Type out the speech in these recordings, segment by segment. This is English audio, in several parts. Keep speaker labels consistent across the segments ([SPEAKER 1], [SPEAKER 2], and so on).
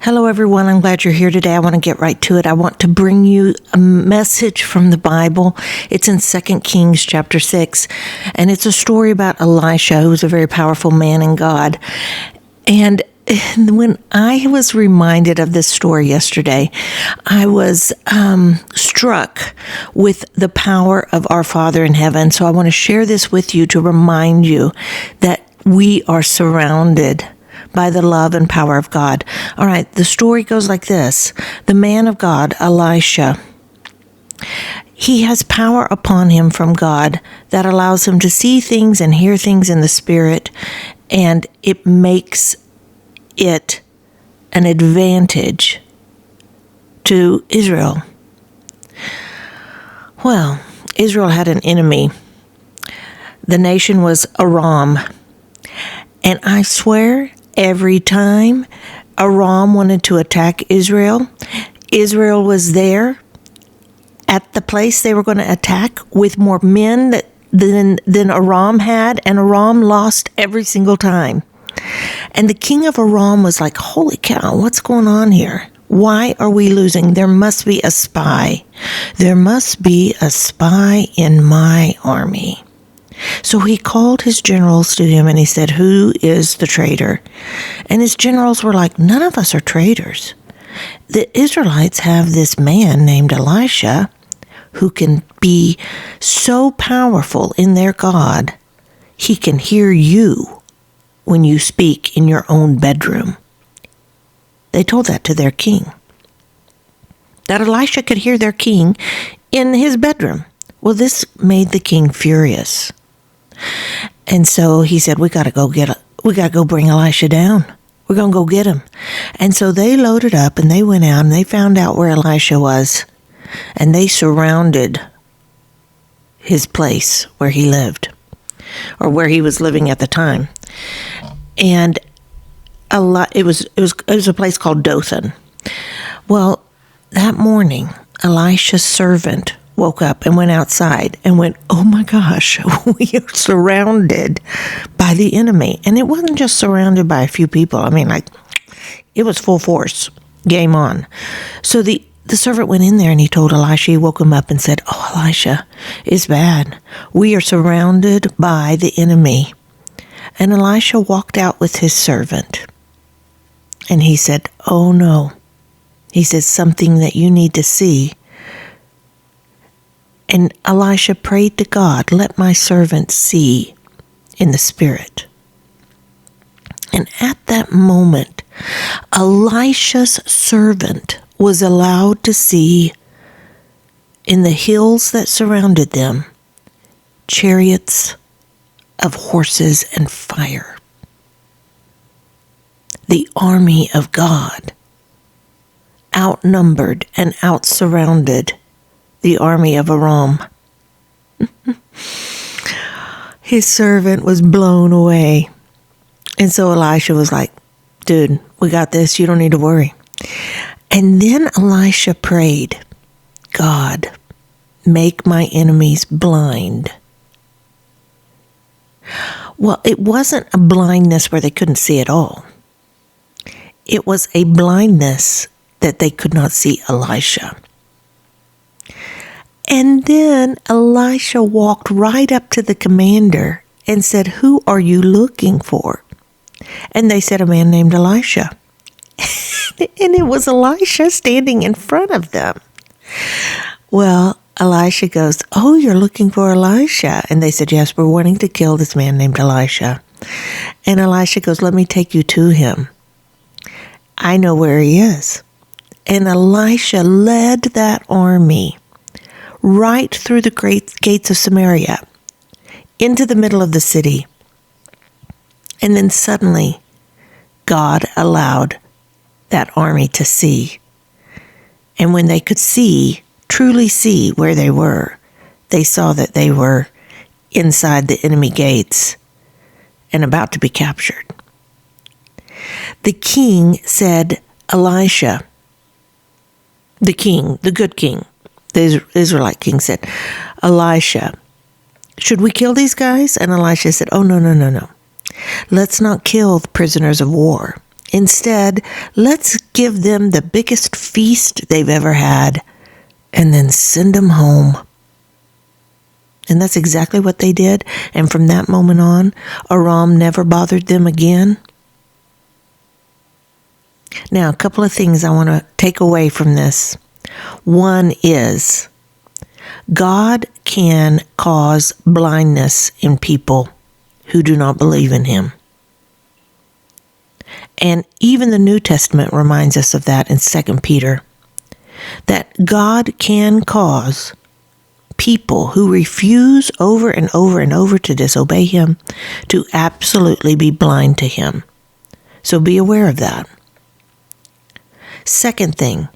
[SPEAKER 1] Hello, everyone. I'm glad you're here today. I want to get right to it. I want to bring you a message from the Bible. It's in 2 Kings chapter 6, and it's a story about Elisha, who's a very powerful man in God. And when I was reminded of this story yesterday, I was struck with the power of our Father in heaven. So I want to share this with you to remind you that we are surrounded by the love and power of God. All right, the story goes like this. The man of God, Elisha, he has power upon him from God that allows him to see things and hear things in the Spirit, and it makes it an advantage to Israel. Well, Israel had an enemy. The nation was Aram. And I swear, every time Aram wanted to attack Israel, Israel was there at the place they were going to attack with more men than Aram had, and Aram lost every single time. And the king of Aram was like, holy cow, what's going on here? Why are we losing? There must be a spy. There must be a spy in my army. So he called his generals to him and he said, who is the traitor? And his generals were like, none of us are traitors. The Israelites have this man named Elisha who can be so powerful in their God, he can hear you when you speak in your own bedroom. They told that to their king, that Elisha could hear their king in his bedroom. Well, this made the king furious. And so he said, we got to go bring Elisha down. We're going to go get him. And so they loaded up and they went out and they found out where Elisha was. And they surrounded his place where he lived, or where he was living at the time. And it was a place called Dothan. Well, that morning, Elisha's servant woke up and went outside and went, oh my gosh, we are surrounded by the enemy. And it wasn't just surrounded by a few people. I mean, like, it was full force, game on. So the servant went in there and he told Elisha, he woke him up and said, oh, Elisha, it's bad. We are surrounded by the enemy. And Elisha walked out with his servant and he said, oh no. He said, something that you need to see. And Elisha prayed to God, let my servant see in the Spirit. And at that moment, Elisha's servant was allowed to see in the hills that surrounded them chariots of horses and fire. The army of God outnumbered and outsurrounded the army of Aram. His servant was blown away. And so Elisha was like, dude, we got this. You don't need to worry. And then Elisha prayed, God, make my enemies blind. Well, it wasn't a blindness where they couldn't see at all. It was a blindness that they could not see Elisha. And then Elisha walked right up to the commander and said, who are you looking for? And they said, a man named Elisha. And it was Elisha standing in front of them. Well, Elisha goes, oh, you're looking for Elisha? And they said, yes, we're wanting to kill this man named Elisha. And Elisha goes, let me take you to him. I know where he is. And Elisha led that army right through the great gates of Samaria, into the middle of the city. And then suddenly, God allowed that army to see. And when they could see, truly see where they were, they saw that they were inside the enemy gates and about to be captured. The king said, Elisha, the king, the good king, the Israelite king said, Elisha, should we kill these guys? And Elisha said, oh, no. Let's not kill the prisoners of war. Instead, let's give them the biggest feast they've ever had and then send them home. And that's exactly what they did. And from that moment on, Aram never bothered them again. Now, a couple of things I want to take away from this. One is, God can cause blindness in people who do not believe in him. And even the New Testament reminds us of that in 2 Peter, that God can cause people who refuse over and over and over to disobey him to absolutely be blind to him. So be aware of that. Second thing,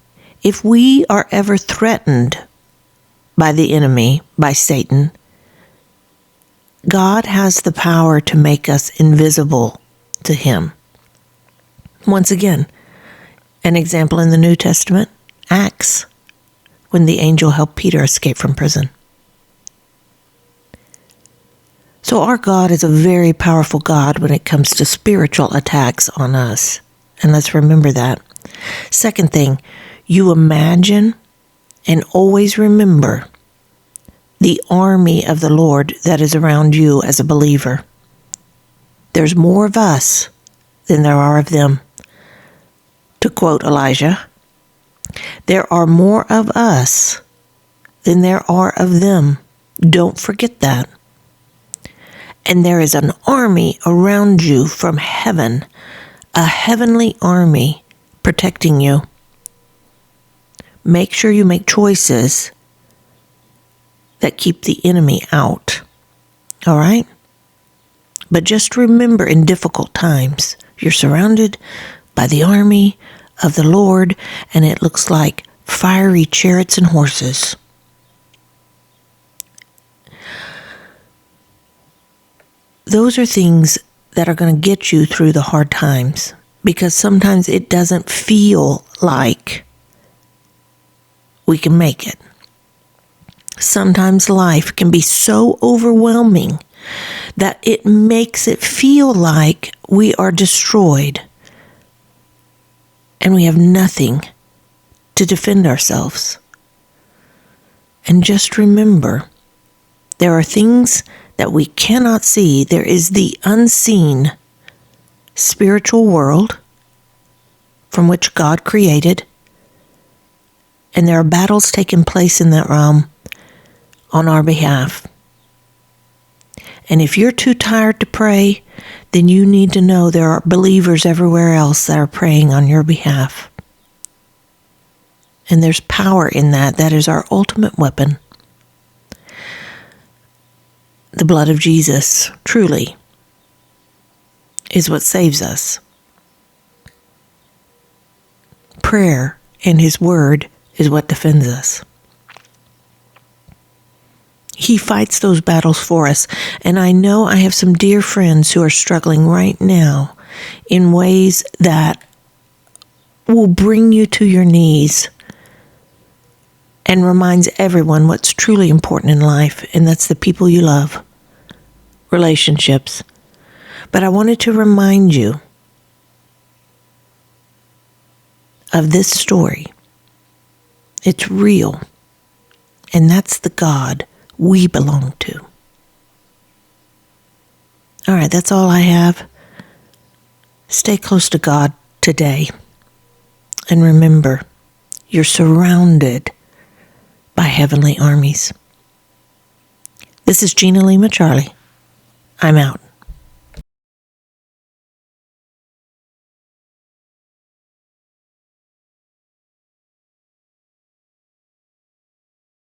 [SPEAKER 1] if we are ever threatened by the enemy, by Satan, God has the power to make us invisible to him. Once again, an example in the New Testament, Acts, when the angel helped Peter escape from prison. So our God is a very powerful God when it comes to spiritual attacks on us. And let's remember that. Second thing, you imagine and always remember the army of the Lord that is around you as a believer. There's more of us than there are of them. To quote Elijah, there are more of us than there are of them. Don't forget that. And there is an army around you from heaven, a heavenly army protecting you. Make sure you make choices that keep the enemy out. All right? But just remember, in difficult times, you're surrounded by the army of the Lord, and it looks like fiery chariots and horses. Those are things that are going to get you through the hard times, because sometimes it doesn't feel like we can make it. Sometimes life can be so overwhelming that it makes it feel like we are destroyed and we have nothing to defend ourselves. And just remember, there are things that we cannot see. There is the unseen spiritual world from which God created, and there are battles taking place in that realm on our behalf. And if you're too tired to pray, then you need to know there are believers everywhere else that are praying on your behalf. And there's power in that. That is our ultimate weapon. The blood of Jesus, truly, is what saves us. Prayer and his word is what defends us. He fights those battles for us. And I know I have some dear friends who are struggling right now in ways that will bring you to your knees and reminds everyone what's truly important in life, and that's the people you love, relationships. But I wanted to remind you of this story. It's real, and that's the God we belong to. All right, that's all I have. Stay close to God today. And remember, you're surrounded by heavenly armies. This is Gina Lima Charlie. I'm out.